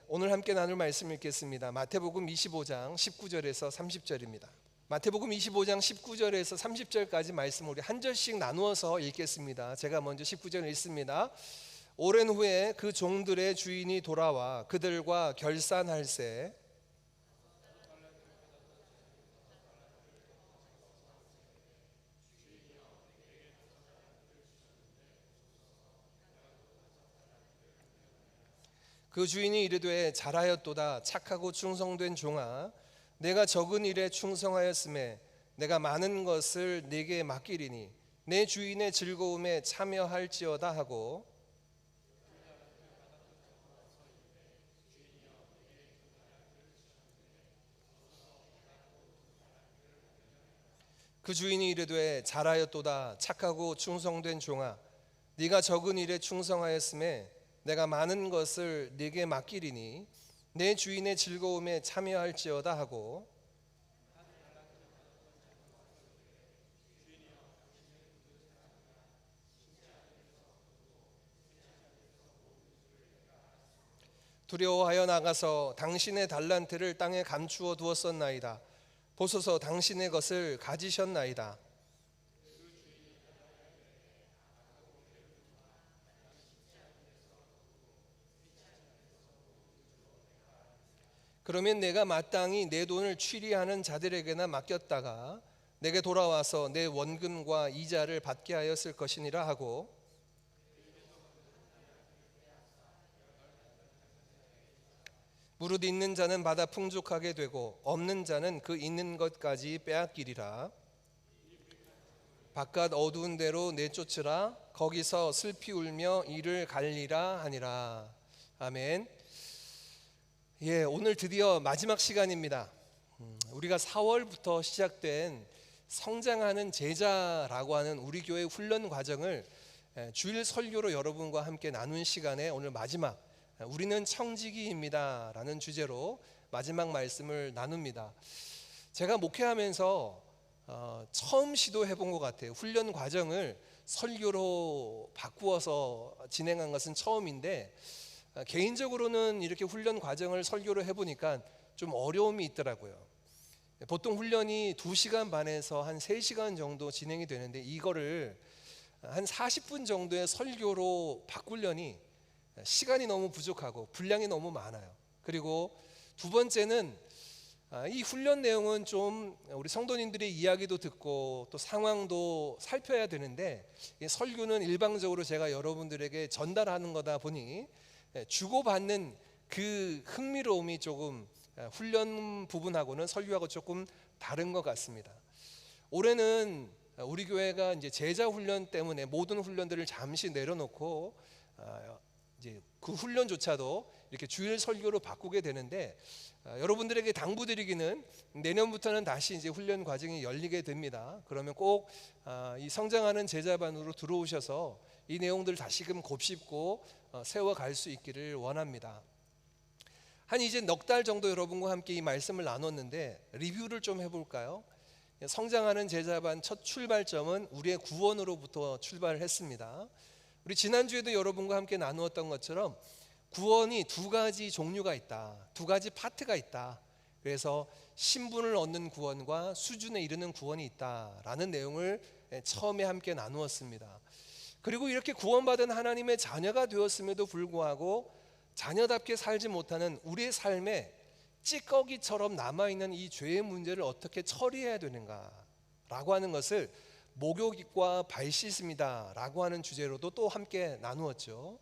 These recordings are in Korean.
오늘 함께 나눌 말씀 읽겠습니다. 마태복음 25장 19절에서 30절입니다. 마태복음 25장 19절에서 30절까지 말씀 우리 한 절씩 나누어서 읽겠습니다. 제가 먼저 19절 읽습니다. 오랜 후에 그 종들의 주인이 돌아와 그들과 결산할세. 그 주인이 이르되 잘하였도다 착하고 충성된 종아, 내가 적은 일에 충성하였음에 내가 많은 것을 네게 맡기리니 내 주인의 즐거움에 참여할지어다 하고, 그 주인이 이르되 잘하였도다 착하고 충성된 종아, 네가 적은 일에 충성하였음에 내가 많은 것을 네게 맡기리니 내 주인의 즐거움에 참여할지어다 하고, 두려워하여 나가서 당신의 달란트를 땅에 감추어 두었었나이다. 보소서 당신의 것을 가지셨나이다. 그러면 내가 마땅히 내 돈을 취리하는 자들에게나 맡겼다가 내게 돌아와서 내 원금과 이자를 받게 하였을 것이니라 하고, 무릇 있는 자는 받아 풍족하게 되고 없는 자는 그 있는 것까지 빼앗기리라. 바깥 어두운 데로 내쫓으라. 거기서 슬피 울며 이를 갈리라 하니라. 아멘. 오늘 드디어 마지막 시간입니다. 우리가 4월부터 시작된 성장하는 제자라고 하는 우리 교회 훈련 과정을 주일 설교로 여러분과 함께 나눈 시간에 오늘 마지막, 우리는 청지기입니다 라는 주제로 마지막 말씀을 나눕니다. 제가 목회하면서 처음 시도해 본 것 같아요. 훈련 과정을 설교로 바꾸어서 진행한 것은 처음인데, 개인적으로는 이렇게 훈련 과정을 설교로 해보니까 좀 어려움이 있더라고요. 보통 훈련이 2시간 반에서 한 3시간 정도 진행이 되는데, 이거를 한 40분 정도의 설교로 바꾸려니 시간이 너무 부족하고 분량이 너무 많아요. 그리고 두 번째는 이 훈련 내용은 좀 우리 성도님들의 이야기도 듣고 또 상황도 살펴야 되는데, 설교는 일방적으로 제가 여러분들에게 전달하는 거다 보니 주고받는 그 흥미로움이 조금 훈련 부분하고는 설교하고 조금 다른 것 같습니다. 올해는 우리 교회가 이제 제자 훈련 때문에 모든 훈련들을 잠시 내려놓고 이제 그 훈련조차도 이렇게 주일 설교로 바꾸게 되는데, 여러분들에게 당부드리기는 내년부터는 다시 이제 훈련 과정이 열리게 됩니다. 그러면 꼭 이 성장하는 제자반으로 들어오셔서 이 내용들을 다시금 곱씹고 세워갈 수 있기를 원합니다. 한 이제 넉 달 정도 여러분과 함께 이 말씀을 나눴는데, 리뷰를 좀 해볼까요? 성장하는 제자반 첫 출발점은 우리의 구원으로부터 출발을 했습니다. 우리 지난주에도 여러분과 함께 나누었던 것처럼 구원이 두 가지 종류가 있다, 두 가지 파트가 있다. 그래서 신분을 얻는 구원과 수준에 이르는 구원이 있다라는 내용을 처음에 함께 나누었습니다. 그리고 이렇게 구원받은 하나님의 자녀가 되었음에도 불구하고 자녀답게 살지 못하는 우리의 삶에 찌꺼기처럼 남아있는 이 죄의 문제를 어떻게 처리해야 되는가라고 하는 것을 목욕과 발씻음이다 라고 하는 주제로도 또 함께 나누었죠.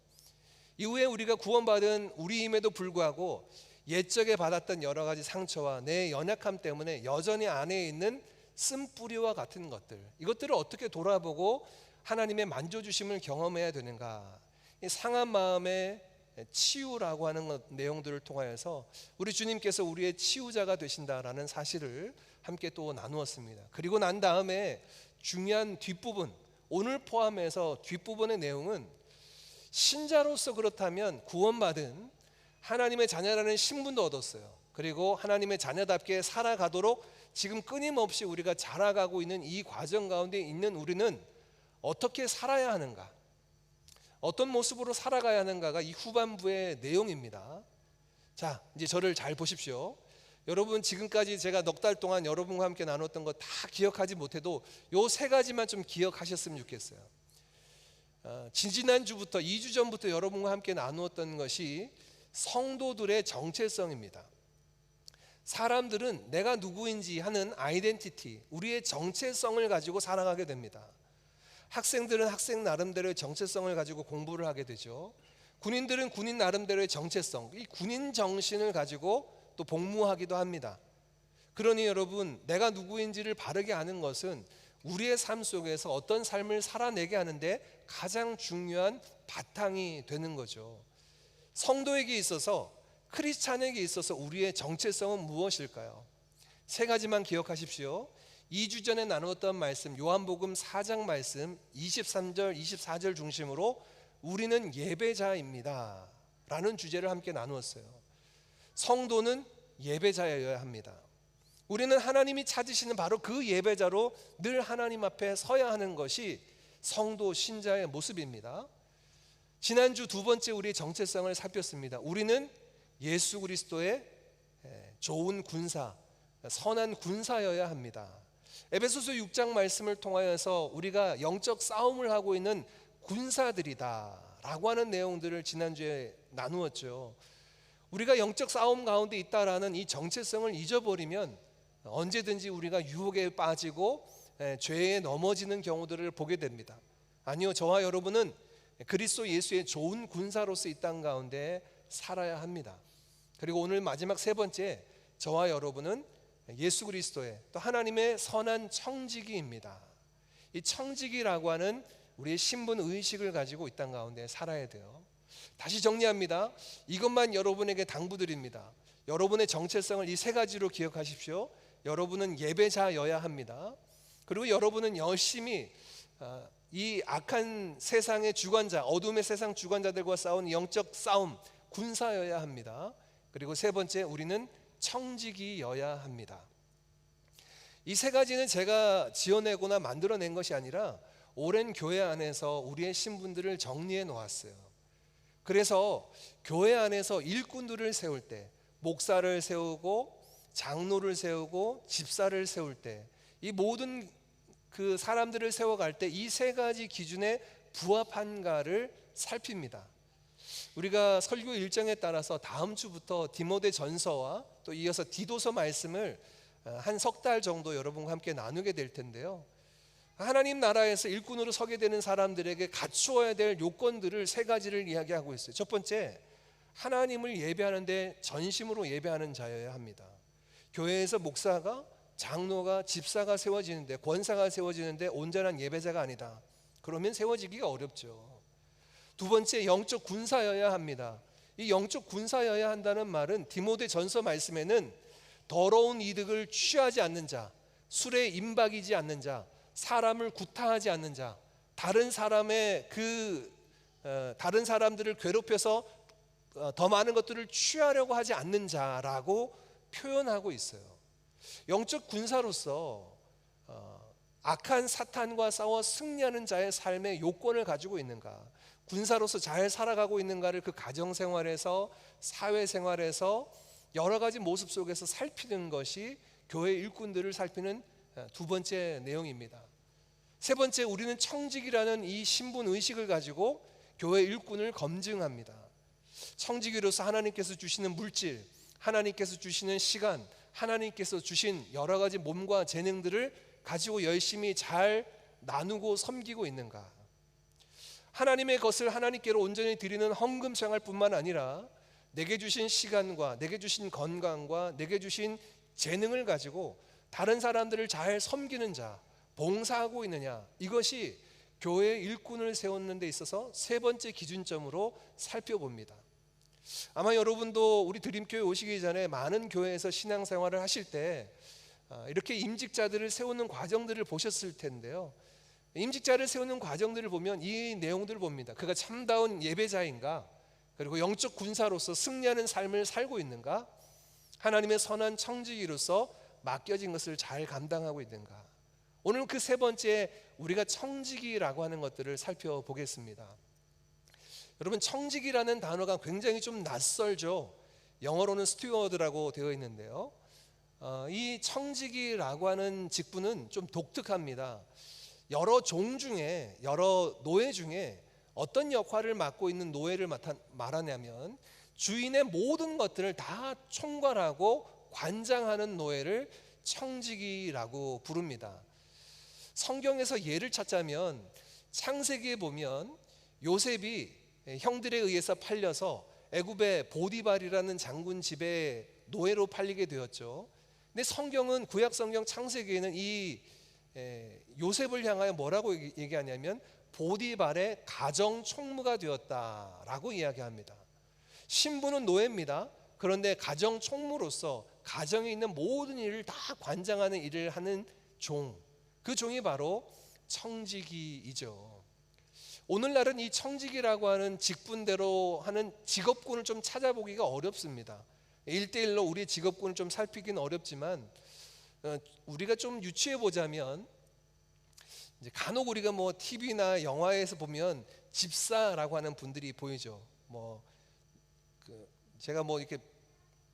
이후에 우리가 구원받은 우리임에도 불구하고 옛적에 받았던 여러 가지 상처와 내 연약함 때문에 여전히 안에 있는 쓴뿌리와 같은 것들, 이것들을 어떻게 돌아보고 하나님의 만져주심을 경험해야 되는가, 이 상한 마음의 치유라고 하는 내용들을 통하여서 우리 주님께서 우리의 치유자가 되신다라는 사실을 함께 또 나누었습니다. 그리고 난 다음에 중요한 뒷부분, 오늘 포함해서 뒷부분의 내용은 신자로서 그렇다면 구원받은 하나님의 자녀라는 신분도 얻었어요. 그리고 하나님의 자녀답게 살아가도록 지금 끊임없이 우리가 자라가고 있는 이 과정 가운데 있는 우리는 어떻게 살아야 하는가, 어떤 모습으로 살아가야 하는가가 이 후반부의 내용입니다. 자, 이제 저를 잘 보십시오. 여러분, 지금까지 제가 넉 달 동안 여러분과 함께 나눴던 거 다 기억하지 못해도 요 세 가지만 좀 기억하셨으면 좋겠어요. 지지난주부터 2주 전부터 여러분과 함께 나누었던 것이 성도들의 정체성입니다. 사람들은 내가 누구인지 하는 아이덴티티, 우리의 정체성을 가지고 살아가게 됩니다. 학생들은 학생 나름대로의 정체성을 가지고 공부를 하게 되죠. 군인들은 군인 나름대로의 정체성, 이 군인 정신을 가지고 또 복무하기도 합니다. 그러니 여러분, 내가 누구인지를 바르게 아는 것은 우리의 삶 속에서 어떤 삶을 살아내게 하는데 가장 중요한 바탕이 되는 거죠. 성도에게 있어서, 크리스찬에게 있어서 우리의 정체성은 무엇일까요? 세 가지만 기억하십시오. 2주 전에 나누었던 말씀, 요한복음 4장 말씀 23절 24절 중심으로 우리는 예배자입니다 라는 주제를 함께 나누었어요. 성도는 예배자여야 합니다. 우리는 하나님이 찾으시는 바로 그 예배자로 늘 하나님 앞에 서야 하는 것이 성도 신자의 모습입니다. 지난주 두 번째 우리의 정체성을 살폈습니다. 우리는 예수 그리스도의 좋은 군사, 선한 군사여야 합니다. 에베소서 6장 말씀을 통하여서 우리가 영적 싸움을 하고 있는 군사들이다 라고 하는 내용들을 지난주에 나누었죠. 우리가 영적 싸움 가운데 있다라는 이 정체성을 잊어버리면 언제든지 우리가 유혹에 빠지고 죄에 넘어지는 경우들을 보게 됩니다. 아니요, 저와 여러분은 그리스도 예수의 좋은 군사로서 이 땅 가운데 살아야 합니다. 그리고 오늘 마지막 세 번째, 저와 여러분은 예수 그리스도의 또 하나님의 선한 청지기입니다. 이 청지기라고 하는 우리의 신분 의식을 가지고 이 땅 가운데 살아야 돼요. 다시 정리합니다. 이것만 여러분에게 당부드립니다. 여러분의 정체성을 이 세 가지로 기억하십시오. 여러분은 예배자여야 합니다. 그리고 여러분은 열심히 이 악한 세상의 주관자, 어둠의 세상 주관자들과 싸우는 영적 싸움, 군사여야 합니다. 그리고 세 번째, 우리는 청지기여야 합니다. 이 세 가지는 제가 지어내거나 만들어낸 것이 아니라 오랜 교회 안에서 우리의 신분들을 정리해 놓았어요. 그래서 교회 안에서 일꾼들을 세울 때, 목사를 세우고 장로를 세우고 집사를 세울 때, 이 모든 그 사람들을 세워갈 때 이 세 가지 기준에 부합한가를 살핍니다. 우리가 설교 일정에 따라서 다음 주부터 디모데 전서와 또 이어서 디도서 말씀을 한 석 달 정도 여러분과 함께 나누게 될 텐데요. 하나님 나라에서 일꾼으로 서게 되는 사람들에게 갖추어야 될 요건들을 세 가지를 이야기하고 있어요. 첫 번째, 하나님을 예배하는데 전심으로 예배하는 자여야 합니다. 교회에서 목사가, 장로가, 집사가 세워지는데, 권사가 세워지는데 온전한 예배자가 아니다, 그러면 세워지기가 어렵죠. 두 번째, 영적 군사여야 합니다. 이 영적 군사여야 한다는 말은 디모데 전서 말씀에는 더러운 이득을 취하지 않는 자, 술에 임박이지 않는 자, 사람을 구타하지 않는 자, 다른 사람들을 괴롭혀서 더 많은 것들을 취하려고 하지 않는 자라고 표현하고 있어요. 영적 군사로서 악한 사탄과 싸워 승리하는 자의 삶의 요건을 가지고 있는가, 군사로서 잘 살아가고 있는가를 그 가정생활에서, 사회생활에서 여러 가지 모습 속에서 살피는 것이 교회 일꾼들을 살피는 두 번째 내용입니다. 세 번째, 우리는 청지기라는 이 신분 의식을 가지고 교회 일꾼을 검증합니다. 청지기로서 하나님께서 주시는 물질, 하나님께서 주시는 시간, 하나님께서 주신 여러 가지 몸과 재능들을 가지고 열심히 잘 나누고 섬기고 있는가, 하나님의 것을 하나님께로 온전히 드리는 헌금 생활뿐만 아니라 내게 주신 시간과 내게 주신 건강과 내게 주신 재능을 가지고 다른 사람들을 잘 섬기는 자, 봉사하고 있느냐, 이것이 교회 일꾼을 세우는 데 있어서 세 번째 기준점으로 살펴봅니다. 아마 여러분도 우리 드림교회 오시기 전에 많은 교회에서 신앙생활을 하실 때 이렇게 임직자들을 세우는 과정들을 보셨을 텐데요. 임직자를 세우는 과정들을 보면 이 내용들을 봅니다. 그가 참다운 예배자인가, 그리고 영적 군사로서 승리하는 삶을 살고 있는가, 하나님의 선한 청지기로서 맡겨진 것을 잘 감당하고 있는가. 오늘 그 세 번째, 우리가 청지기라고 하는 것들을 살펴보겠습니다. 여러분, 청지기라는 단어가 굉장히 좀 낯설죠. 영어로는 스튜어드라고 되어 있는데요. 이 청지기라고 하는 직분은 좀 독특합니다. 여러 종 중에, 여러 노예 중에 어떤 역할을 맡고 있는 노예를 말하냐면 주인의 모든 것들을 다 총괄하고 관장하는 노예를 청지기라고 부릅니다. 성경에서 예를 찾자면 창세기에 보면 요셉이 형들에 의해서 팔려서 애굽의 보디발이라는 장군 집에 노예로 팔리게 되었죠. 근데 성경은 구약 성경 창세기에는 이 요셉을 향하여 뭐라고 얘기하냐면 보디발의 가정 총무가 되었다라고 이야기합니다. 신부는 노예입니다. 그런데 가정 총무로서 가정에 있는 모든 일을 다 관장하는 일을 하는 종, 그 종이 바로 청지기이죠. 오늘날은 이 청지기라고 하는 직분대로 하는 직업군을 좀 찾아보기가 어렵습니다. 1대1로 우리의 직업군을 좀 살피기는 어렵지만 우리가 좀 유추해 보자면 이제 간혹 우리가 뭐 TV나 영화에서 보면 집사라고 하는 분들이 보이죠. 제가 이렇게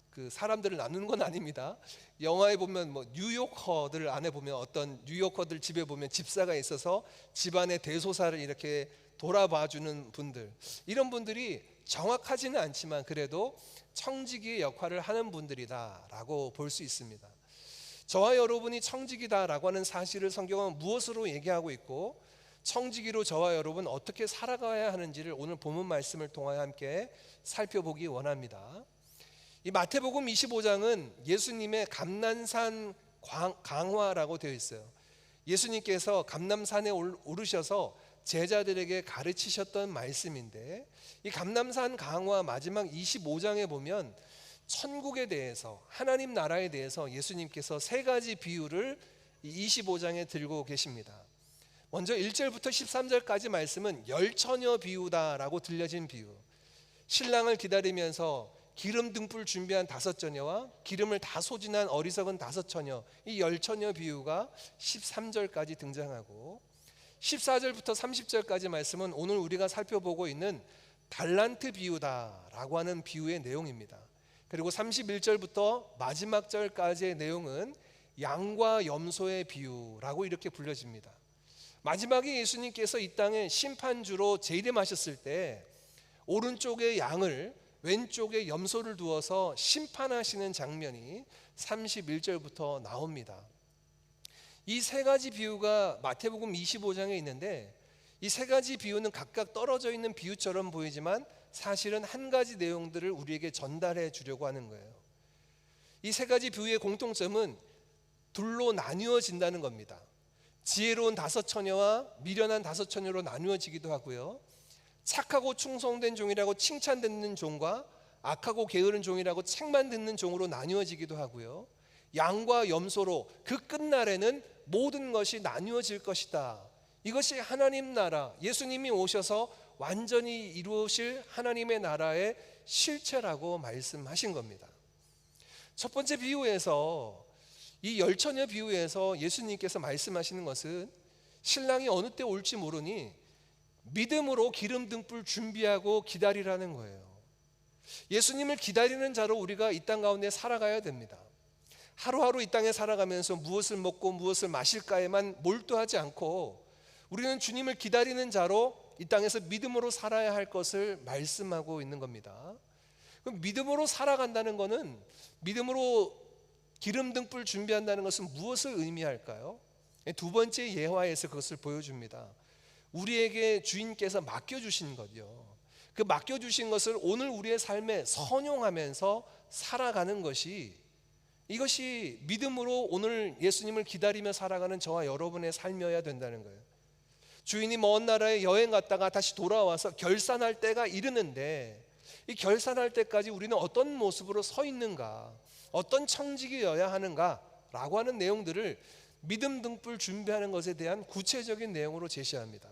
그 사람들을 나누는 건 아닙니다. 영화에 보면 뉴요커들 안에 보면 어떤 뉴요커들 집에 보면 집사가 있어서 집안의 대소사를 이렇게 돌아봐주는 분들, 이런 분들이 정확하지는 않지만 그래도 청지기의 역할을 하는 분들이다라고 볼 수 있습니다. 저와 여러분이 청지기다라고 하는 사실을 성경은 무엇으로 얘기하고 있고 청지기로 저와 여러분 어떻게 살아가야 하는지를 오늘 본문 말씀을 통하여 함께 살펴보기 원합니다. 이 마태복음 25장은 예수님의 감난산 강화라고 되어 있어요. 예수님께서 감남산에 오르셔서 제자들에게 가르치셨던 말씀인데, 이 감남산 강화 마지막 25장에 보면 천국에 대해서, 하나님 나라에 대해서 예수님께서 세 가지 비유를 이 25장에 들고 계십니다. 먼저 1절부터 13절까지 말씀은 열처녀 비유다라고 들려진 비유. 신랑을 기다리면서 기름 등불 준비한 5처녀와 기름을 다 소진한 어리석은 5처녀, 이 열처녀 비유가 13절까지 등장하고, 14절부터 30절까지 말씀은 오늘 우리가 살펴보고 있는 달란트 비유다라고 하는 비유의 내용입니다. 그리고 31절부터 마지막 절까지의 내용은 양과 염소의 비유라고 이렇게 불려집니다. 마지막에 예수님께서 이 땅에 심판주로 재림하셨을 때 오른쪽에 양을, 왼쪽에 염소를 두어서 심판하시는 장면이 31절부터 나옵니다. 이 세 가지 비유가 마태복음 25장에 있는데, 이 세 가지 비유는 각각 떨어져 있는 비유처럼 보이지만 사실은 한 가지 내용들을 우리에게 전달해 주려고 하는 거예요. 이 세 가지 비유의 공통점은 둘로 나뉘어진다는 겁니다. 지혜로운 5처녀와 미련한 5처녀로 나누어지기도 하고요, 착하고 충성된 종이라고 칭찬 듣는 종과 악하고 게으른 종이라고 책만 듣는 종으로 나뉘어지기도 하고요, 양과 염소로 그 끝날에는 모든 것이 나뉘어질 것이다. 이것이 하나님 나라, 예수님이 오셔서 완전히 이루실 하나님의 나라의 실체라고 말씀하신 겁니다. 첫 번째 비유에서, 이 열처녀 비유에서 예수님께서 말씀하시는 것은 신랑이 어느 때 올지 모르니 믿음으로 기름 등불 준비하고 기다리라는 거예요. 예수님을 기다리는 자로 우리가 이 땅 가운데 살아가야 됩니다. 하루하루 이 땅에 살아가면서 무엇을 먹고 무엇을 마실까에만 몰두하지 않고 우리는 주님을 기다리는 자로 이 땅에서 믿음으로 살아야 할 것을 말씀하고 있는 겁니다. 그럼 믿음으로 살아간다는 것은, 믿음으로 기름 등불 준비한다는 것은 무엇을 의미할까요? 두 번째 예화에서 그것을 보여줍니다. 우리에게 주인께서 맡겨주신 것이요, 그 맡겨주신 것을 오늘 우리의 삶에 선용하면서 살아가는 것이, 이것이 믿음으로 오늘 예수님을 기다리며 살아가는 저와 여러분의 삶이어야 된다는 거예요. 주인이 먼 나라에 여행 갔다가 다시 돌아와서 결산할 때가 이르는데, 이 결산할 때까지 우리는 어떤 모습으로 서 있는가, 어떤 청지기여야 하는가 라고 하는 내용들을 믿음 등불 준비하는 것에 대한 구체적인 내용으로 제시합니다.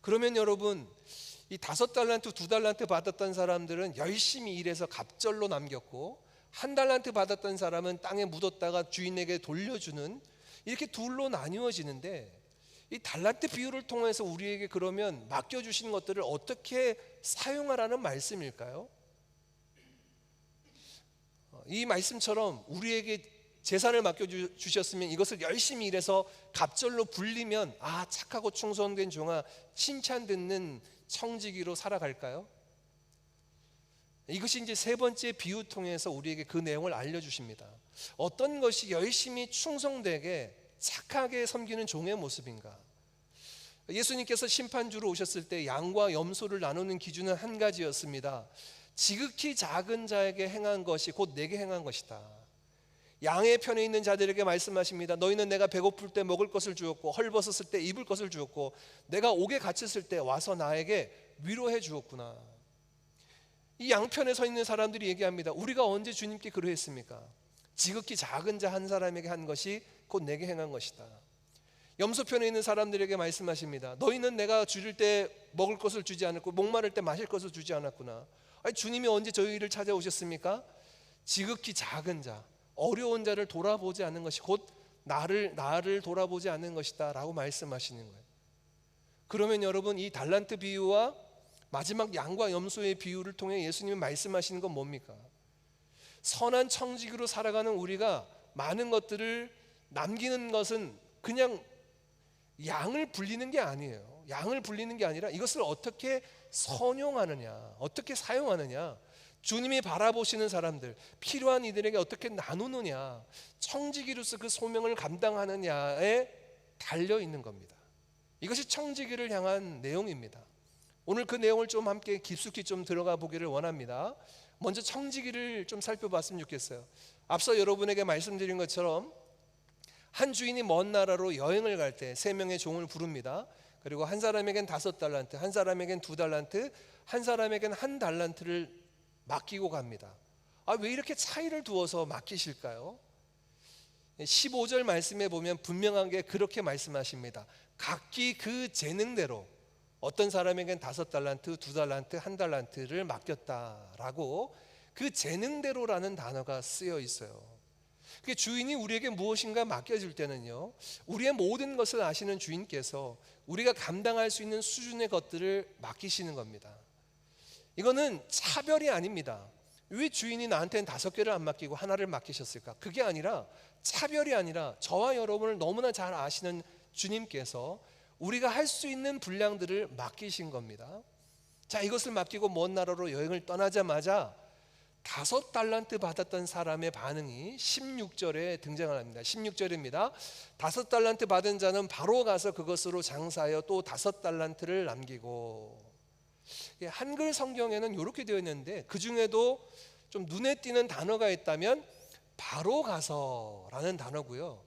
그러면 여러분, 이 5달란트, 2달란트 받았던 사람들은 열심히 일해서 갑절로 남겼고, 1달란트 받았던 사람은 땅에 묻었다가 주인에게 돌려주는, 이렇게 둘로 나뉘어지는데, 이 달란트 비유를 통해서 우리에게 그러면 맡겨주신 것들을 어떻게 사용하라는 말씀일까요? 이 말씀처럼 우리에게 재산을 맡겨주셨으면 이것을 열심히 일해서 갑절로 불리면 착하고 충성된 종아 칭찬 듣는 청지기로 살아갈까요? 이것이 이제 세 번째 비유 통해서 우리에게 그 내용을 알려주십니다. 어떤 것이 열심히 충성되게 착하게 섬기는 종의 모습인가? 예수님께서 심판주로 오셨을 때 양과 염소를 나누는 기준은 한 가지였습니다. 지극히 작은 자에게 행한 것이 곧 내게 행한 것이다. 양의 편에 있는 자들에게 말씀하십니다. 너희는 내가 배고플 때 먹을 것을 주었고 헐벗었을 때 입을 것을 주었고 내가 옥에 갇혔을 때 와서 나에게 위로해 주었구나. 이 양편에 서 있는 사람들이 얘기합니다. 우리가 언제 주님께 그러했습니까? 지극히 작은 자 한 사람에게 한 것이 곧 내게 행한 것이다. 염소편에 있는 사람들에게 말씀하십니다. 너희는 내가 줄일 때 먹을 것을 주지 않았고 목마를 때 마실 것을 주지 않았구나. 아니, 주님이 언제 저희를 찾아오셨습니까? 지극히 작은 자, 어려운 자를 돌아보지 않는 것이 곧 나를 돌아보지 않는 것이다 라고 말씀하시는 거예요. 그러면 여러분, 이 달란트 비유와 마지막 양과 염소의 비유를 통해 예수님이 말씀하시는 건 뭡니까? 선한 청지기로 살아가는 우리가 많은 것들을 남기는 것은 그냥 양을 불리는 게 아니에요. 양을 불리는 게 아니라 이것을 어떻게 선용하느냐, 어떻게 사용하느냐, 주님이 바라보시는 사람들, 필요한 이들에게 어떻게 나누느냐, 청지기로서 그 소명을 감당하느냐에 달려 있는 겁니다. 이것이 청지기를 향한 내용입니다. 오늘 그 내용을 좀 함께 깊숙이 좀 들어가 보기를 원합니다. 먼저 청지기를 좀 살펴봤으면 좋겠어요. 앞서 여러분에게 말씀드린 것처럼 한 주인이 먼 나라로 여행을 갈 때 세 명의 종을 부릅니다. 그리고 한 사람에겐 5달란트, 한 사람에겐 2달란트, 한 사람에겐 1달란트를 맡기고 갑니다. 왜 이렇게 차이를 두어서 맡기실까요? 15절 말씀에 보면 분명하게 그렇게 말씀하십니다. 각기 그 재능대로 어떤 사람에겐 5달란트, 2달란트, 1달란트를 맡겼다라고 그 재능대로라는 단어가 쓰여 있어요. 주인이 우리에게 무엇인가 맡겨줄 때는요, 우리의 모든 것을 아시는 주인께서 우리가 감당할 수 있는 수준의 것들을 맡기시는 겁니다. 이거는 차별이 아닙니다. 왜 주인이 나한테는 5개를 안 맡기고 하나를 맡기셨을까? 그게 아니라, 차별이 아니라 저와 여러분을 너무나 잘 아시는 주님께서 우리가 할 수 있는 분량들을 맡기신 겁니다. 자, 이것을 맡기고 먼 나라로 여행을 떠나자마자 5달란트 받았던 사람의 반응이 16절에 등장을 합니다. 16절입니다. 5달란트 받은 자는 바로 가서 그것으로 장사하여 또 5달란트를 남기고. 한글 성경에는 이렇게 되어 있는데 그 중에도 좀 눈에 띄는 단어가 있다면 바로 가서라는 단어고요.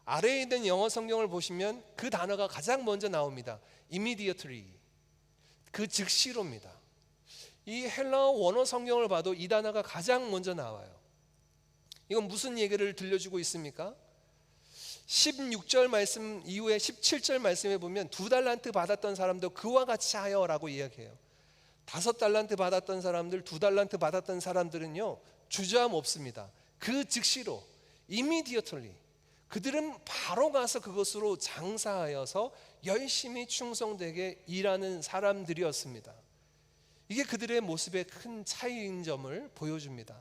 아래에 있는 영어 성경을 보시면 그 단어가 가장 먼저 나옵니다. immediately, 그 즉시로입니다. 이 헬라어 원어 성경을 봐도 이 단어가 가장 먼저 나와요. 이건 무슨 얘기를 들려주고 있습니까? 16절 말씀 이후에 17절 말씀에 보면 2달란트 받았던 사람도 그와 같이 하여라고 이야기해요. 5달란트 받았던 사람들, 2달란트 받았던 사람들은요, 주저함 없습니다. 그 즉시로, immediately, 그들은 바로 가서 그것으로 장사하여서 열심히 충성되게 일하는 사람들이었습니다. 이게 그들의 모습의 큰 차이인 점을 보여줍니다.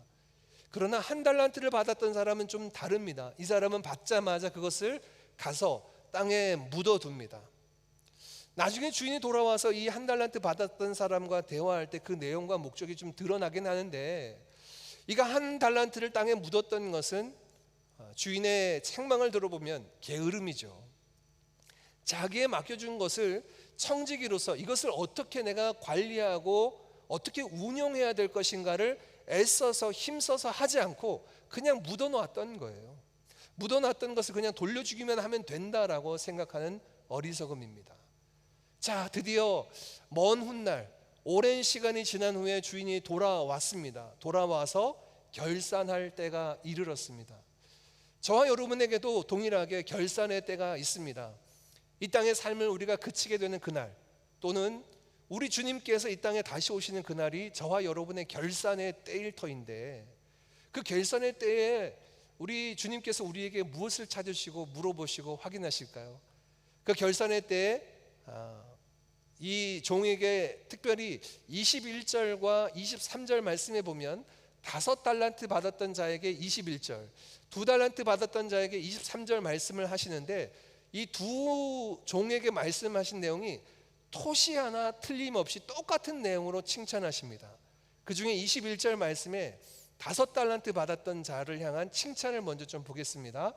그러나 1달란트를 받았던 사람은 좀 다릅니다. 이 사람은 받자마자 그것을 가서 땅에 묻어둡니다. 나중에 주인이 돌아와서 이 1달란트 받았던 사람과 대화할 때 그 내용과 목적이 좀 드러나긴 하는데, 이가 1달란트를 땅에 묻었던 것은 주인의 책망을 들어보면 게으름이죠. 자기에 맡겨준 것을 청지기로서 이것을 어떻게 내가 관리하고 어떻게 운영해야 될 것인가를 애써서 힘써서 하지 않고 그냥 묻어놨던 거예요. 묻어놨던 것을 그냥 돌려주기만 하면 된다라고 생각하는 어리석음입니다. 자, 드디어 먼 훗날 오랜 시간이 지난 후에 주인이 돌아왔습니다. 돌아와서 결산할 때가 이르렀습니다. 저와 여러분에게도 동일하게 결산의 때가 있습니다. 이 땅의 삶을 우리가 그치게 되는 그날, 또는 우리 주님께서 이 땅에 다시 오시는 그날이 저와 여러분의 결산의 때일 터인데, 그 결산의 때에 우리 주님께서 우리에게 무엇을 찾으시고 물어보시고 확인하실까요? 그 결산의 때에 이 종에게 특별히 21절과 23절 말씀에 보면 5달란트 받았던 자에게 21절, 2달란트 받았던 자에게 23절 말씀을 하시는데, 이 두 종에게 말씀하신 내용이 토시 하나 틀림없이 똑같은 내용으로 칭찬하십니다. 그 중에 21절 말씀에 5달란트 받았던 자를 향한 칭찬을 먼저 좀 보겠습니다.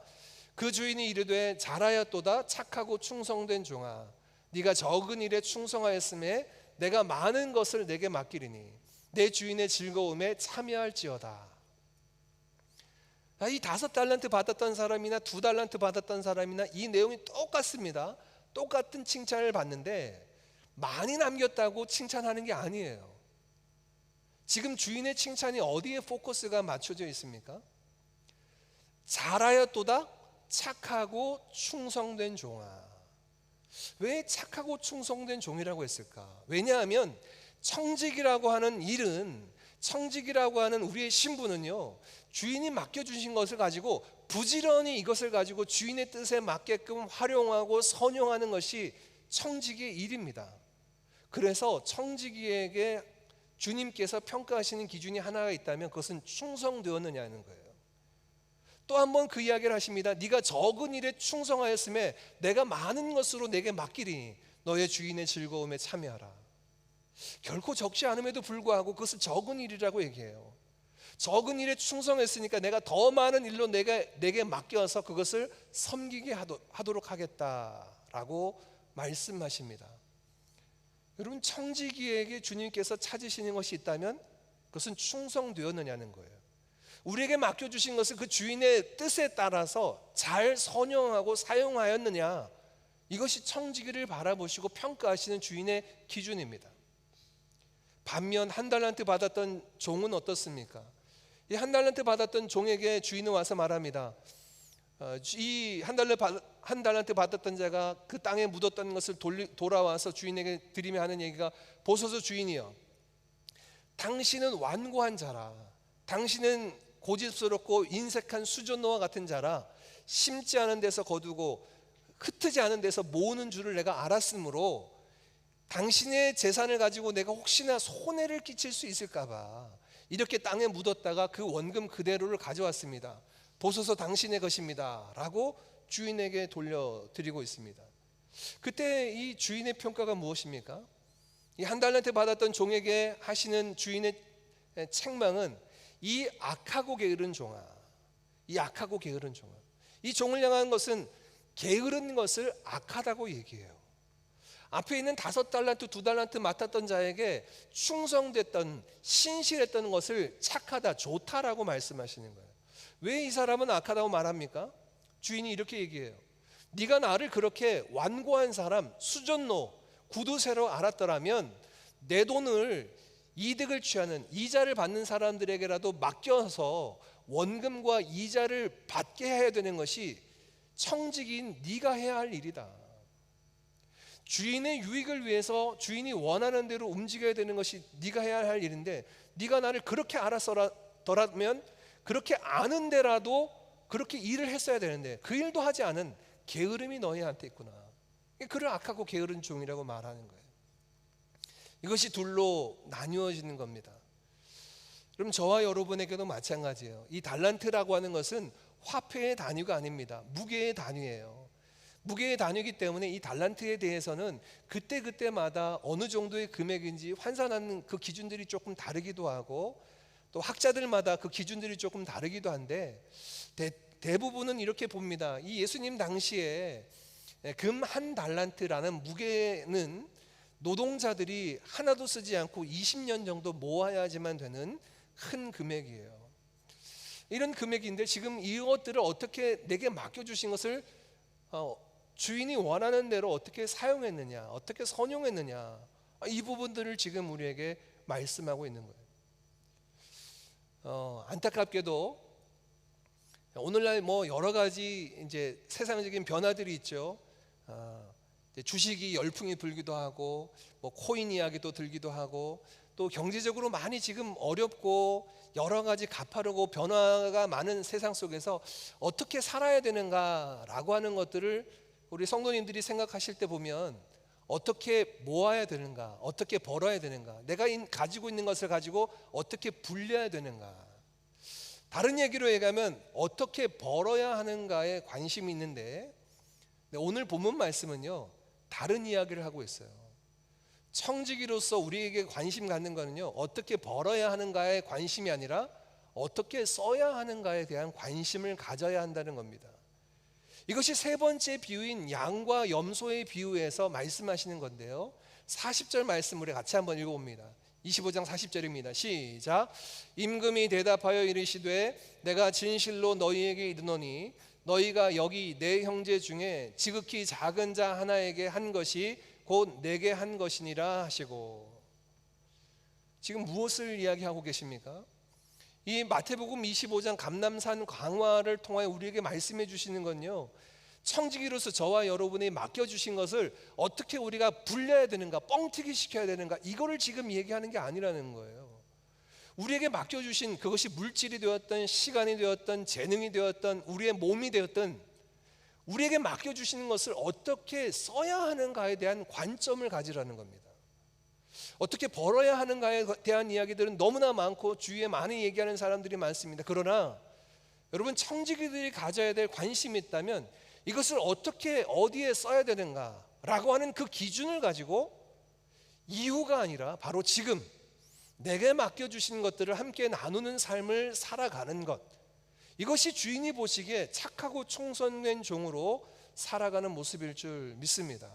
그 주인이 이르되 잘하였도다 착하고 충성된 종아, 네가 적은 일에 충성하였음에 내가 많은 것을 내게 맡기리니 내 주인의 즐거움에 참여할지어다. 이 5달란트 받았던 사람이나 2달란트 받았던 사람이나 이 내용이 똑같습니다. 똑같은 칭찬을 받는데 많이 남겼다고 칭찬하는 게 아니에요. 지금 주인의 칭찬이 어디에 포커스가 맞춰져 있습니까? 잘하였도다 착하고 충성된 종아. 왜 착하고 충성된 종이라고 했을까? 왜냐하면 청직이라고 하는 일은, 청직이라고 하는 우리의 신분은요, 주인이 맡겨주신 것을 가지고 부지런히 이것을 가지고 주인의 뜻에 맞게끔 활용하고 선용하는 것이 청직의 일입니다. 그래서 청지기에게 주님께서 평가하시는 기준이 하나가 있다면 그것은 충성되었느냐는 거예요. 또 한 번 그 이야기를 하십니다. 네가 적은 일에 충성하였음에 내가 많은 것으로 내게 맡기리니 너의 주인의 즐거움에 참여하라. 결코 적지 않음에도 불구하고 그것을 적은 일이라고 얘기해요. 적은 일에 충성했으니까 내가 더 많은 일로 내게 맡겨서 그것을 섬기게 하도록 하겠다라고 말씀하십니다. 여러분, 청지기에게 주님께서 찾으시는 것이 있다면 그것은 충성되었느냐는 거예요. 우리에게 맡겨주신 것을 그 주인의 뜻에 따라서 잘 선용하고 사용하였느냐, 이것이 청지기를 바라보시고 평가하시는 주인의 기준입니다. 반면 1달란트 받았던 종은 어떻습니까? 이 1달란트 받았던 종에게 주인은 와서 말합니다. 이 1달란트 받았던 자가 그 땅에 묻었던 것을 돌아와서 주인에게 드리며 하는 얘기가, 보소서 주인이여, 당신은 완고한 자라, 당신은 고집스럽고 인색한 수전노와 같은 자라, 심지 않은 데서 거두고 흩트지 않은 데서 모으는 줄을 내가 알았으므로 당신의 재산을 가지고 내가 혹시나 손해를 끼칠 수 있을까 봐 이렇게 땅에 묻었다가 그 원금 그대로를 가져왔습니다. 보소서 당신의 것입니다 라고 주인에게 돌려드리고 있습니다. 그때 이 주인의 평가가 무엇입니까? 이 1달란트 받았던 종에게 하시는 주인의 책망은 이 악하고 게으른 종아, 이 악하고 게으른 종아. 이 종을 향한 것은 게으른 것을 악하다고 얘기해요. 앞에 있는 5달란트, 2달란트 맡았던 자에게 충성됐던, 신실했던 것을 착하다, 좋다라고 말씀하시는 거예요. 왜 이 사람은 악하다고 말합니까? 주인이 이렇게 얘기해요. 네가 나를 그렇게 완고한 사람, 수전노, 구두쇠로 알았더라면 내 돈을 이득을 취하는, 이자를 받는 사람들에게라도 맡겨서 원금과 이자를 받게 해야 되는 것이 청직인 네가 해야 할 일이다. 주인의 유익을 위해서 주인이 원하는 대로 움직여야 되는 것이 네가 해야 할 일인데, 네가 나를 그렇게 알았더라면 그렇게 아는데라도 그렇게 일을 했어야 되는데 그 일도 하지 않은 게으름이 너희한테 있구나. 그를 악하고 게으른 종이라고 말하는 거예요. 이것이 둘로 나뉘어지는 겁니다. 그럼 저와 여러분에게도 마찬가지예요. 이 달란트라고 하는 것은 화폐의 단위가 아닙니다. 무게의 단위예요. 무게의 단위이기 때문에 이 달란트에 대해서는 그때그때마다 어느 정도의 금액인지 환산하는 그 기준들이 조금 다르기도 하고, 또 학자들마다 그 기준들이 조금 다르기도 한데, 대부분은 이렇게 봅니다. 이 예수님 당시에 금 1달란트라는 무게는 노동자들이 하나도 쓰지 않고 20년 정도 모아야지만 되는 큰 금액이에요. 이런 금액인데 지금 이것들을 어떻게 내게 맡겨주신 것을 주인이 원하는 대로 어떻게 사용했느냐, 어떻게 선용했느냐, 이 부분들을 지금 우리에게 말씀하고 있는 거예요. 안타깝게도 오늘날 여러 가지 이제 세상적인 변화들이 있죠. 주식이 열풍이 불기도 하고, 코인 이야기도 들기도 하고, 또 경제적으로 많이 지금 어렵고 여러 가지 가파르고 변화가 많은 세상 속에서 어떻게 살아야 되는가라고 하는 것들을 우리 성도님들이 생각하실 때 보면, 어떻게 모아야 되는가, 어떻게 벌어야 되는가, 내가 가지고 있는 것을 가지고 어떻게 불려야 되는가, 다른 얘기로 얘기하면 어떻게 벌어야 하는가에 관심이 있는데, 오늘 본문 말씀은요 다른 이야기를 하고 있어요. 청지기로서 우리에게 관심 갖는 거는요 어떻게 벌어야 하는가에 관심이 아니라 어떻게 써야 하는가에 대한 관심을 가져야 한다는 겁니다. 이것이 세 번째 비유인 양과 염소의 비유에서 말씀하시는 건데요, 40절 말씀 우리 같이 한번 읽어봅니다. 25장 40절입니다. 시작. 임금이 대답하여 이르시되 내가 진실로 너희에게 이르노니 너희가 여기 내 형제 중에 지극히 작은 자 하나에게 한 것이 곧 내게 한 것이니라 하시고. 지금 무엇을 이야기하고 계십니까? 이 마태복음 25장 감람산 강화를 통하여 우리에게 말씀해 주시는 건요, 청지기로서 저와 여러분이 맡겨주신 것을 어떻게 우리가 불려야 되는가, 뻥튀기 시켜야 되는가, 이거를 지금 얘기하는 게 아니라는 거예요. 우리에게 맡겨주신 그것이 물질이 되었던 시간이 되었던 재능이 되었던 우리의 몸이 되었던 우리에게 맡겨주시는 것을 어떻게 써야 하는가에 대한 관점을 가지라는 겁니다. 어떻게 벌어야 하는가에 대한 이야기들은 너무나 많고 주위에 많이 얘기하는 사람들이 많습니다. 그러나 여러분, 청지기들이 가져야 될 관심이 있다면 이것을 어떻게 어디에 써야 되는가 라고 하는 그 기준을 가지고 이후가 아니라 바로 지금 내게 맡겨주신 것들을 함께 나누는 삶을 살아가는 것, 이것이 주인이 보시기에 착하고 충성된 종으로 살아가는 모습일 줄 믿습니다.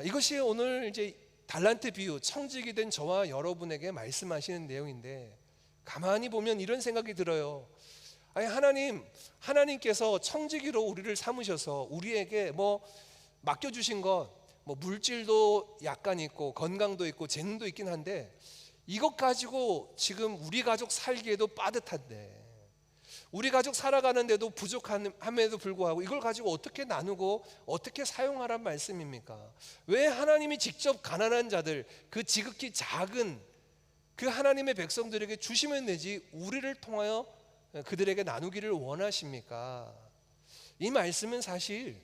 이것이 오늘 이제 달란트 비유, 청지기 된 저와 여러분에게 말씀하시는 내용인데, 가만히 보면 이런 생각이 들어요. 아니, 하나님께서 청지기로 우리를 삼으셔서 우리에게 맡겨주신 것, 물질도 약간 있고 건강도 있고 재능도 있긴 한데, 이것 가지고 지금 우리 가족 살기에도 빠듯한데, 우리 가족 살아가는데도 부족함에도 불구하고 이걸 가지고 어떻게 나누고 어떻게 사용하란 말씀입니까? 왜 하나님이 직접 가난한 자들, 그 지극히 작은 그 하나님의 백성들에게 주시면 되지 우리를 통하여 그들에게 나누기를 원하십니까? 이 말씀은 사실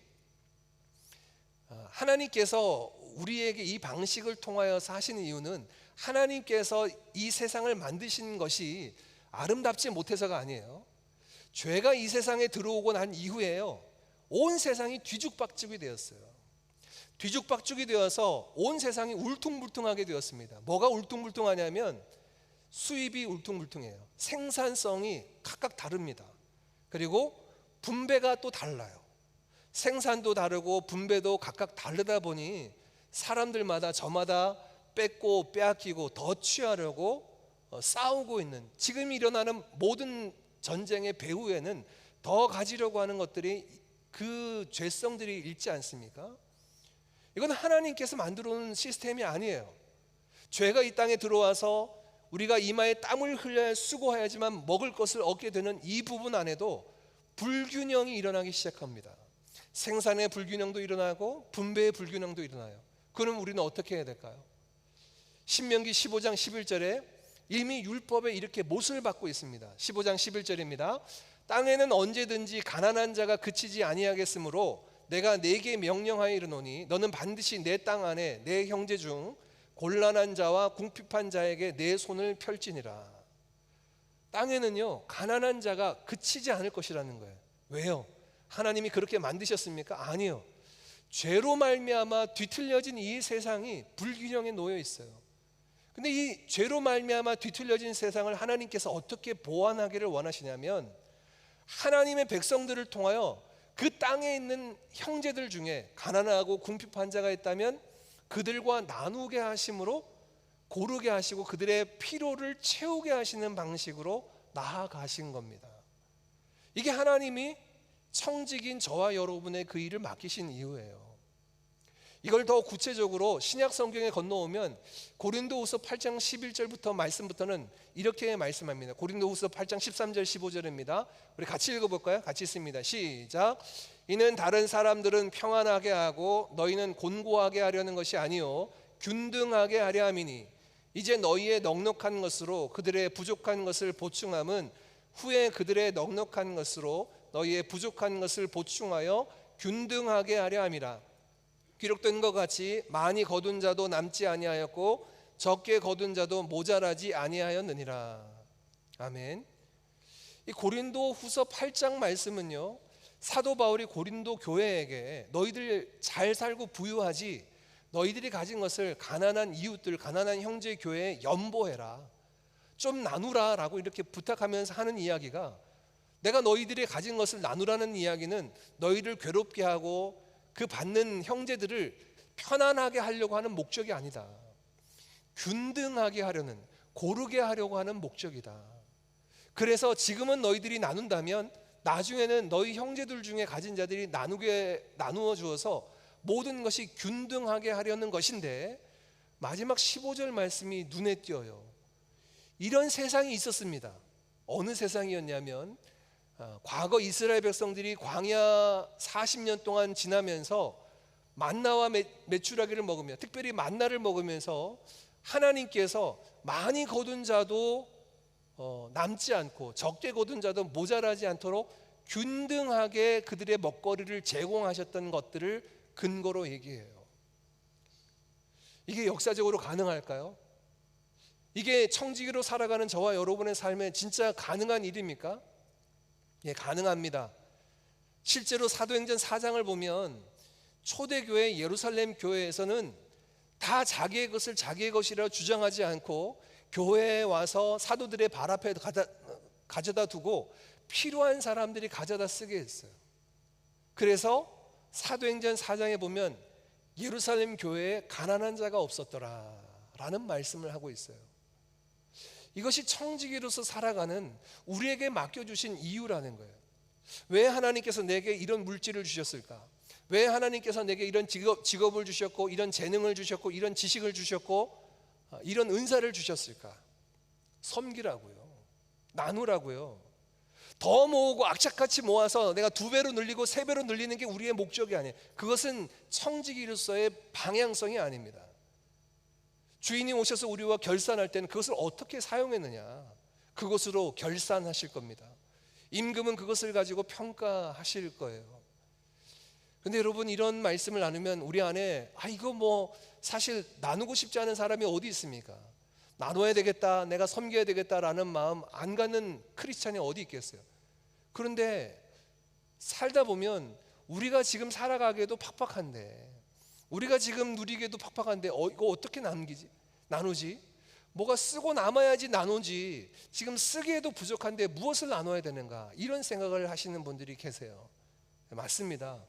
하나님께서 우리에게 이 방식을 통하여서 하시는 이유는 하나님께서 이 세상을 만드신 것이 아름답지 못해서가 아니에요. 죄가 이 세상에 들어오고 난 이후에요, 온 세상이 뒤죽박죽이 되었어요. 뒤죽박죽이 되어서 온 세상이 울퉁불퉁하게 되었습니다. 뭐가 울퉁불퉁하냐면 수입이 울퉁불퉁해요. 생산성이 각각 다릅니다. 그리고 분배가 또 달라요. 생산도 다르고 분배도 각각 다르다 보니 사람들마다 저마다 뺏고 빼앗기고 더 취하려고 싸우고 있는, 지금 일어나는 모든 전쟁의 배후에는 더 가지려고 하는 것들이, 그 죄성들이 있지 않습니까? 이건 하나님께서 만들어 놓은 시스템이 아니에요. 죄가 이 땅에 들어와서 우리가 이마에 땀을 흘려야 수고해야지만 먹을 것을 얻게 되는 이 부분 안에도 불균형이 일어나기 시작합니다. 생산의 불균형도 일어나고 분배의 불균형도 일어나요. 그럼 우리는 어떻게 해야 될까요? 신명기 15장 11절에 이미 율법에 이렇게 못을 받고 있습니다. 15장 11절입니다. 땅에는 언제든지 가난한 자가 그치지 아니하겠으므로 내가 네게 명령하여 이르노니 너는 반드시 내 땅 안에 내 형제 중 곤란한 자와 궁핍한 자에게 내 손을 펼지니라. 땅에는요 가난한 자가 그치지 않을 것이라는 거예요. 왜요? 하나님이 그렇게 만드셨습니까? 아니요. 죄로 말미암아 뒤틀려진 이 세상이 불균형에 놓여 있어요. 근데 이 죄로 말미암아 뒤틀려진 세상을 하나님께서 어떻게 보완하기를 원하시냐면, 하나님의 백성들을 통하여 그 땅에 있는 형제들 중에 가난하고 궁핍한 자가 있다면 그들과 나누게 하심으로 고르게 하시고 그들의 필요를 채우게 하시는 방식으로 나아가신 겁니다. 이게 하나님이 청지기인 저와 여러분의 그 일을 맡기신 이유예요. 이걸 더 구체적으로 신약 성경에 건너오면 고린도후서 8장 11절부터 말씀부터는 이렇게 말씀합니다. 고린도후서 8장 13절 15절입니다. 우리 같이 읽어볼까요? 같이 읽습니다. 시작. 이는 다른 사람들은 평안하게 하고 너희는 곤고하게 하려는 것이 아니요 균등하게 하려 함이니 이제 너희의 넉넉한 것으로 그들의 부족한 것을 보충함은 후에 그들의 넉넉한 것으로 너희의 부족한 것을 보충하여 균등하게 하려 함이라. 기록된 것 같이 많이 거둔 자도 남지 아니하였고 적게 거둔 자도 모자라지 아니하였느니라. 아멘. 이 고린도 후서 8장 말씀은요, 사도 바울이 고린도 교회에게 너희들 잘 살고 부유하지, 너희들이 가진 것을 가난한 이웃들, 가난한 형제 교회에 연보해라, 좀 나누라 라고 이렇게 부탁하면서 하는 이야기가, 내가 너희들이 가진 것을 나누라는 이야기는 너희를 괴롭게 하고 그 받는 형제들을 편안하게 하려고 하는 목적이 아니다. 균등하게 하려는, 고르게 하려고 하는 목적이다. 그래서 지금은 너희들이 나눈다면 나중에는 너희 형제들 중에 가진 자들이 나누어 주어서 모든 것이 균등하게 하려는 것인데, 마지막 15절 말씀이 눈에 띄어요. 이런 세상이 있었습니다. 어느 세상이었냐면, 과거 이스라엘 백성들이 광야 40년 동안 지나면서 만나와 메추라기를 먹으며, 특별히 만나를 먹으면서 하나님께서 많이 거둔 자도 남지 않고 적게 거둔 자도 모자라지 않도록 균등하게 그들의 먹거리를 제공하셨던 것들을 근거로 얘기해요. 이게 역사적으로 가능할까요? 이게 청지기로 살아가는 저와 여러분의 삶에 진짜 가능한 일입니까? 예, 가능합니다. 실제로 사도행전 4장을 보면 초대교회 예루살렘 교회에서는 다 자기의 것을 자기의 것이라 주장하지 않고 교회에 와서 사도들의 발 앞에 가져다 두고 필요한 사람들이 가져다 쓰게 했어요. 그래서 사도행전 4장에 보면 예루살렘 교회에 가난한 자가 없었더라 라는 말씀을 하고 있어요. 이것이 청지기로서 살아가는 우리에게 맡겨주신 이유라는 거예요. 왜 하나님께서 내게 이런 물질을 주셨을까? 왜 하나님께서 내게 이런 직업을 주셨고, 이런 재능을 주셨고, 이런 지식을 주셨고, 이런 은사를 주셨을까? 섬기라고요. 나누라고요. 더 모으고 악착같이 모아서 내가 2배로 늘리고 3배로 늘리는 게 우리의 목적이 아니에요. 그것은 청지기로서의 방향성이 아닙니다. 주인이 오셔서 우리와 결산할 때는 그것을 어떻게 사용했느냐, 그것으로 결산하실 겁니다. 임금은 그것을 가지고 평가하실 거예요. 근데 여러분, 이런 말씀을 나누면 우리 안에 이거 뭐 사실 나누고 싶지 않은 사람이 어디 있습니까? 나눠야 되겠다, 내가 섬겨야 되겠다라는 마음 안 갖는 크리스찬이 어디 있겠어요? 그런데 살다 보면 우리가 지금 살아가기에도 팍팍한데, 우리가 지금 누리기에도 팍팍한데 이거 어떻게 나누지? 뭐가 쓰고 남아야지 나누지, 지금 쓰기에도 부족한데 무엇을 나눠야 되는가, 이런 생각을 하시는 분들이 계세요. 맞습니다.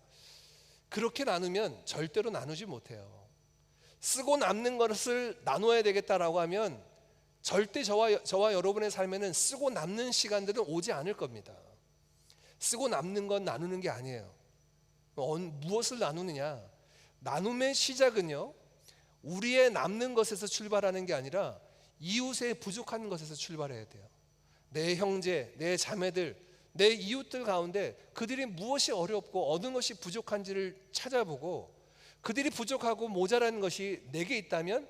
그렇게 나누면 절대로 나누지 못해요. 쓰고 남는 것을 나눠야 되겠다라고 하면 절대 저와 여러분의 삶에는 쓰고 남는 시간들은 오지 않을 겁니다. 쓰고 남는 건 나누는 게 아니에요. 무엇을 나누느냐? 나눔의 시작은요, 우리의 남는 것에서 출발하는 게 아니라 이웃의 부족한 것에서 출발해야 돼요. 내 형제, 내 자매들, 내 이웃들 가운데 그들이 무엇이 어렵고 어느 것이 부족한지를 찾아보고, 그들이 부족하고 모자란 것이 내게 있다면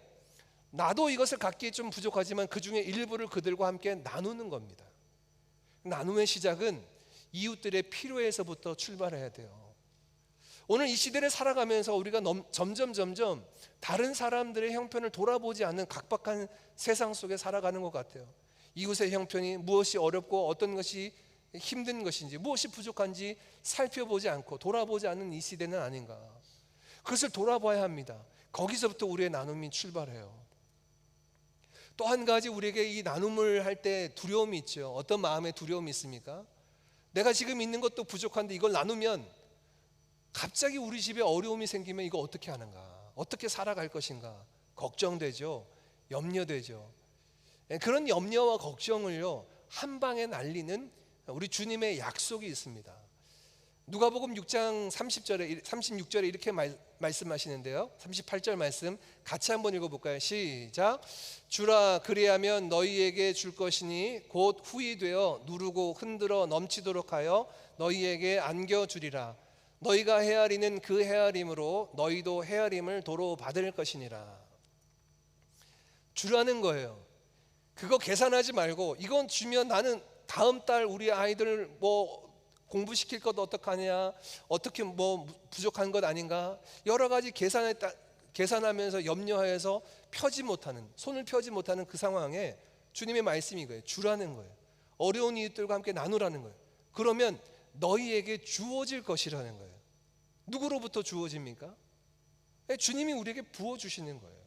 나도 이것을 갖기에 좀 부족하지만 그 중에 일부를 그들과 함께 나누는 겁니다. 나눔의 시작은 이웃들의 필요에서부터 출발해야 돼요. 오늘 이 시대를 살아가면서 우리가 점점 다른 사람들의 형편을 돌아보지 않는 각박한 세상 속에 살아가는 것 같아요. 이웃의 형편이 무엇이 어렵고 어떤 것이 힘든 것인지, 무엇이 부족한지 살펴보지 않고 돌아보지 않는 이 시대는 아닌가. 그것을 돌아봐야 합니다. 거기서부터 우리의 나눔이 출발해요. 또 한 가지, 우리에게 이 나눔을 할 때 두려움이 있죠. 어떤 마음의 두려움이 있습니까? 내가 지금 있는 것도 부족한데 이걸 나누면 갑자기 우리 집에 어려움이 생기면 이거 어떻게 하는가, 어떻게 살아갈 것인가 걱정되죠. 염려되죠. 그런 염려와 걱정을요, 한 방에 날리는 우리 주님의 약속이 있습니다. 누가복음 6장 36절에 이렇게 말씀하시는데요. 38절 말씀 같이 한번 읽어볼까요? 시작. 주라 그리하면 너희에게 줄 것이니 곧 후이 되어 누르고 흔들어 넘치도록 하여 너희에게 안겨주리라. 너희가 헤아리는 그 헤아림으로 너희도 헤아림을 도로 받을 것이니라. 주라는 거예요. 그거 계산하지 말고 이건 주면 나는 다음 달 우리 아이들 뭐 공부시킬 것 어떡하냐, 어떻게 뭐 부족한 것 아닌가, 여러 가지 계산하면서 염려하여서 손을 펴지 못하는 그 상황에 주님의 말씀이 거예요. 주라는 거예요. 어려운 이웃들과 함께 나누라는 거예요. 그러면 너희에게 주어질 것이라는 거예요. 누구로부터 주어집니까? 주님이 우리에게 부어주시는 거예요.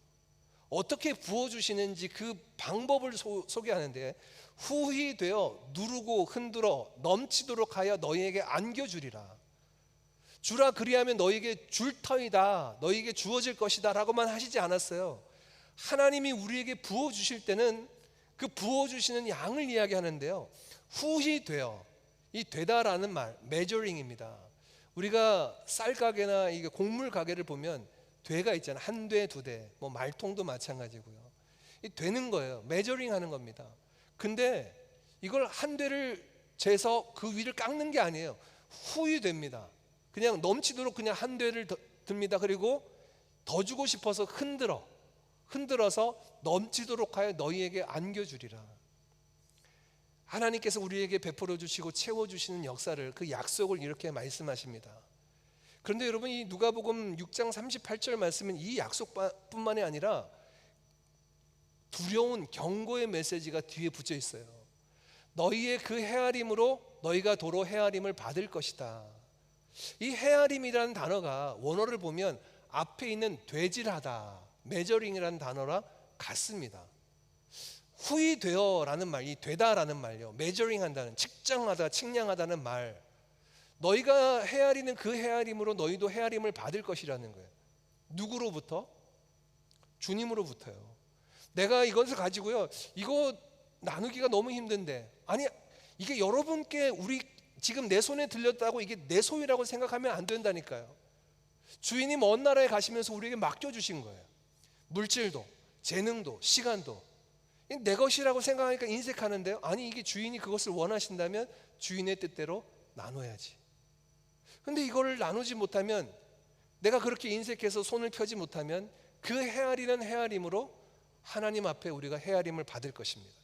어떻게 부어주시는지 그 방법을 소개하는데, 후히 되어 누르고 흔들어 넘치도록 하여 너희에게 안겨주리라. 주라 그리하면 너희에게 줄 터이다, 너희에게 주어질 것이다 라고만 하시지 않았어요. 하나님이 우리에게 부어주실 때는 그 부어주시는 양을 이야기하는데요, 후히 되어, 이 되다라는 말 메저링입니다. 우리가 쌀 가게나 이게 곡물 가게를 보면 되가 있잖아요. 한 대, 두 대, 뭐 말통도 마찬가지고요. 이 되는 거예요. 메저링 하는 겁니다. 근데 이걸 한 대를 재서 그 위를 깎는 게 아니에요. 후히 됩니다. 그냥 넘치도록 그냥 한 대를 듭니다. 그리고 더 주고 싶어서 흔들어서 넘치도록 하여 너희에게 안겨주리라. 하나님께서 우리에게 베풀어 주시고 채워주시는 역사를, 그 약속을 이렇게 말씀하십니다. 그런데 여러분, 이 누가복음 6장 38절 말씀은 이 약속뿐만이 아니라 두려운 경고의 메시지가 뒤에 붙여 있어요. 너희의 그 헤아림으로 너희가 도로 헤아림을 받을 것이다. 이 헤아림이라는 단어가 원어를 보면 앞에 있는 되질하다, 메저링이라는 단어랑 같습니다. 후히 되어라는 말, 이 되다라는 말요, 메저링 한다는, 측정하다, 측량하다는 말, 너희가 헤아리는 그 헤아림으로 너희도 헤아림을 받을 것이라는 거예요. 누구로부터? 주님으로부터요. 내가 이것을 가지고요, 이거 나누기가 너무 힘든데, 아니 이게 여러분께, 우리 지금 내 손에 들렸다고 이게 내 소유라고 생각하면 안 된다니까요. 주인이 먼 나라에 가시면서 우리에게 맡겨주신 거예요. 물질도, 재능도, 시간도 내 것이라고 생각하니까 인색하는데요, 아니 이게 주인이 그것을 원하신다면 주인의 뜻대로 나눠야지. 근데 이거를 나누지 못하면, 내가 그렇게 인색해서 손을 펴지 못하면 그 헤아리는 헤아림으로 하나님 앞에 우리가 헤아림을 받을 것입니다.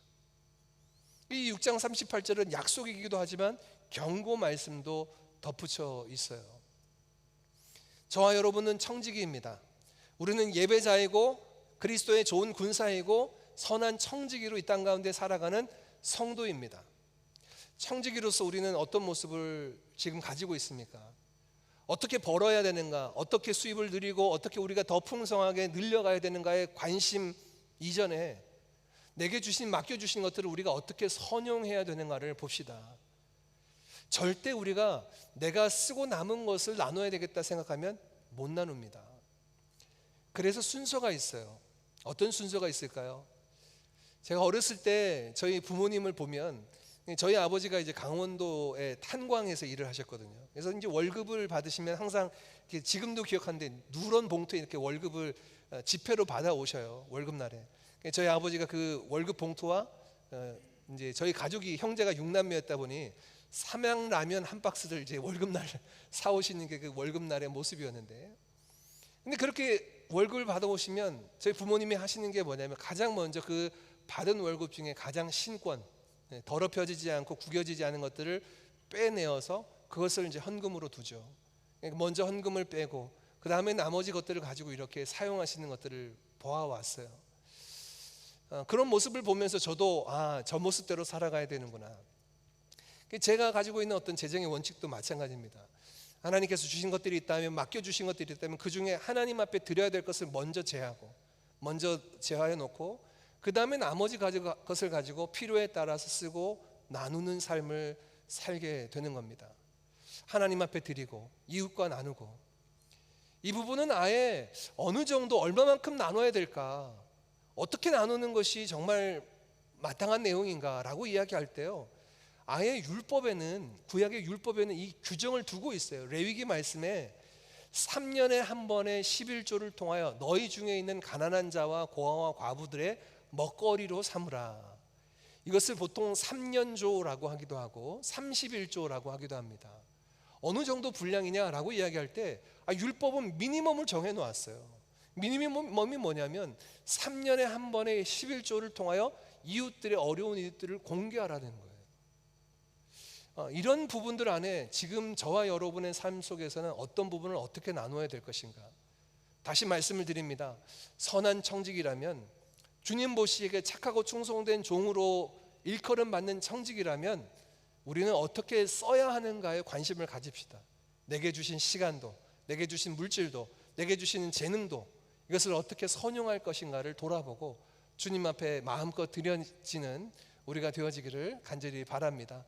이 6장 38절은 약속이기도 하지만 경고 말씀도 덧붙여 있어요. 저와 여러분은 청지기입니다. 우리는 예배자이고 그리스도의 좋은 군사이고 선한 청지기로 이 땅 가운데 살아가는 성도입니다. 청지기로서 우리는 어떤 모습을 지금 가지고 있습니까? 어떻게 벌어야 되는가, 어떻게 수입을 늘리고 어떻게 우리가 더 풍성하게 늘려가야 되는가에 관심 이전에 내게 주신, 맡겨주신 것들을 우리가 어떻게 선용해야 되는가를 봅시다. 절대 우리가 내가 쓰고 남은 것을 나눠야 되겠다 생각하면 못 나눕니다. 그래서 순서가 있어요. 어떤 순서가 있을까요? 제가 어렸을 때 저희 부모님을 보면, 저희 아버지가 이제 강원도의 탄광에서 일을 하셨거든요. 그래서 이제 월급을 받으시면 항상, 지금도 기억하는데 누런 봉투에 이렇게 월급을 지폐로 받아 오셔요. 월급날에. 저희 아버지가 그 월급 봉투와 이제 저희 가족이, 형제가 6남매였다 보니 삼양라면 한 박스를 이제 월급날 사 오시는 게 그 월급날의 모습이었는데, 근데 그렇게 월급을 받아 오시면 저희 부모님이 하시는 게 뭐냐면, 가장 먼저 그 받은 월급 중에 가장 신권, 더럽혀지지 않고 구겨지지 않은 것들을 빼내어서 그것을 이제 헌금으로 두죠. 먼저 헌금을 빼고 그 다음에 나머지 것들을 가지고 이렇게 사용하시는 것들을 보아왔어요. 그런 모습을 보면서 저도 저 모습대로 살아가야 되는구나. 제가 가지고 있는 어떤 재정의 원칙도 마찬가지입니다. 하나님께서 주신 것들이 있다면, 맡겨주신 것들이 있다면 그 중에 하나님 앞에 드려야 될 것을 먼저 제하해 놓고 그 다음에 나머지 것을 가지고 필요에 따라서 쓰고 나누는 삶을 살게 되는 겁니다. 하나님 앞에 드리고 이웃과 나누고, 이 부분은 아예 어느 정도, 얼마만큼 나눠야 될까, 어떻게 나누는 것이 정말 마땅한 내용인가 라고 이야기할 때요, 아예 율법에는, 구약의 율법에는 이 규정을 두고 있어요. 레위기 말씀에 3년에 한 번의 11조를 통하여 너희 중에 있는 가난한 자와 고아와 과부들의 먹거리로 삼으라. 이것을 보통 3년조라고 하기도 하고 31조라고 하기도 합니다. 어느 정도 분량이냐라고 이야기할 때 율법은 미니멈을 정해 놓았어요. 미니멈이 뭐냐면 3년에 한 번의 11조를 통하여 이웃들의, 어려운 이웃들을 공개하라는 거예요. 이런 부분들 안에 지금 저와 여러분의 삶 속에서는 어떤 부분을 어떻게 나눠야 될 것인가. 다시 말씀을 드립니다. 선한 청직이라면 주님 보시기에 착하고 충성된 종으로 일컬음 받는 청직이라면 우리는 어떻게 써야 하는가에 관심을 가집시다. 내게 주신 시간도, 내게 주신 물질도, 내게 주신 재능도 이것을 어떻게 선용할 것인가를 돌아보고 주님 앞에 마음껏 드려지는 우리가 되어지기를 간절히 바랍니다.